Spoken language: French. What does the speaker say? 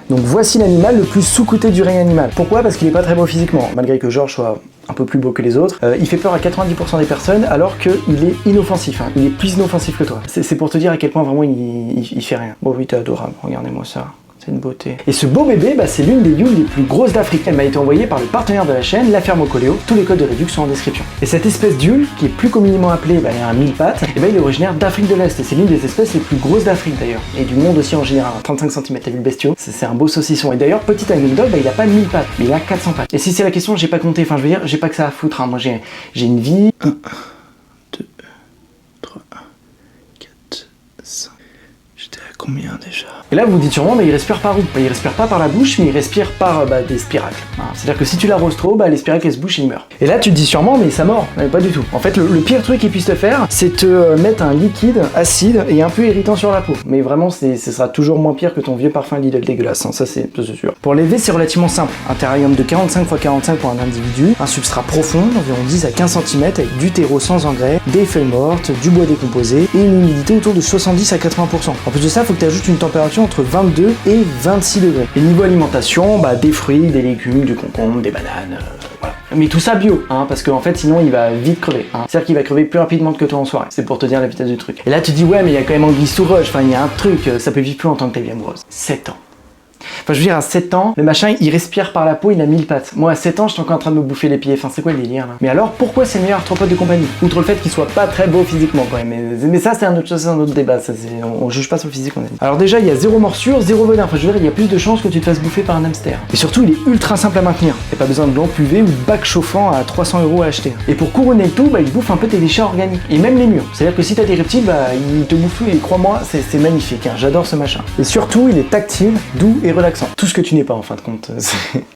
Donc voici l'animal le plus sous-coté du règne animal. Pourquoi? Parce qu'il est pas très beau physiquement, malgré que George soit un peu plus beau que les autres. Il fait peur à 90% des personnes alors qu'il est inoffensif, hein. Il est plus inoffensif que toi. C'est pour te dire à quel point vraiment il fait rien. Bon oui, t'es adorable, regardez-moi ça. C'est une beauté. Et ce beau bébé, bah, c'est l'une des yules les plus grosses d'Afrique. Elle m'a été envoyée par le partenaire de la chaîne, la ferme au Coléo. Tous les codes de réduction sont en description. Et cette espèce d'yule, qui est plus communément appelée un mille-pattes, et bah, il est originaire d'Afrique de l'Est. Et c'est l'une des espèces les plus grosses d'Afrique d'ailleurs. Et du monde aussi en général. 35 cm, t'as vu le bestiau? C'est un beau saucisson. Et d'ailleurs, petite anecdote, bah, il a pas 1000 pattes, mais il a 400 pattes. Et si c'est la question, j'ai pas compté. Enfin, je veux dire, j'ai pas que ça à foutre. Hein. Moi, j'ai une vie. 1, 2, 3, 4, 5. J'étais à combien déjà? Et là vous vous dites sûrement, mais il respire par où? Bah, il respire pas par la bouche, mais il respire par des spiracles. Hein. C'est-à-dire que si tu l'arroses trop, les spiracles elles se bouchent et il meurt. Et là tu te dis sûrement, mais ça mord. Mais pas du tout. En fait, le pire truc qu'il puisse te faire, c'est te mettre un liquide acide et un peu irritant sur la peau. Mais vraiment, ce sera toujours moins pire que ton vieux parfum Lidl dégueulasse. Hein. Ça c'est sûr. Pour l'élever, c'est relativement simple. Un terrarium de 45 x 45 pour un individu, un substrat profond d'environ 10 à 15 cm avec du terreau sans engrais, des feuilles mortes, du bois décomposé et une humidité autour de 70 à 80%. En plus de ça, faut que tu ajoutes une température entre 22 et 26 degrés. Et niveau alimentation, des fruits, des légumes, du concombre, des bananes, voilà. Mais tout ça bio, hein, parce qu'en fait sinon il va vite crever. Hein. C'est-à-dire qu'il va crever plus rapidement que toi en soirée. C'est pour te dire la vitesse du truc. Et là tu te dis ouais mais il y a quand même Anguille sous roche, enfin il y a un truc, ça peut vivre plus longtemps que ta vie amoureuse. 7 ans. Enfin, je veux dire, à 7 ans, le machin, il respire par la peau, il a 1000 pattes. Moi, à 7 ans, j'étais encore en train de me bouffer les pieds. Enfin, c'est quoi le délire, là? Mais alors, pourquoi c'est le meilleur arthropode de compagnie? Outre le fait qu'il soit pas très beau physiquement, quand même. Mais ça, c'est un autre débat. On juge pas sur le physique, on a dit. Alors déjà, il y a 0 morsure, 0 venin. Enfin, je veux dire, il y a plus de chances que tu te fasses bouffer par un hamster. Et surtout, il est ultra simple à maintenir. Il n'y a pas besoin de lampe UV ou de bac chauffant à 300 € à acheter. Et pour couronner le tout, il bouffe un peu tes déchets organiques. Et même les murs. C'est-à-dire que si t'as des reptiles, il te bouffe. Et crois-moi, c'est magnifique. Hein. J'adore ce machin. Et surtout, il est tactile, doux et relaxant. Tout ce que tu n'es pas en fin de compte.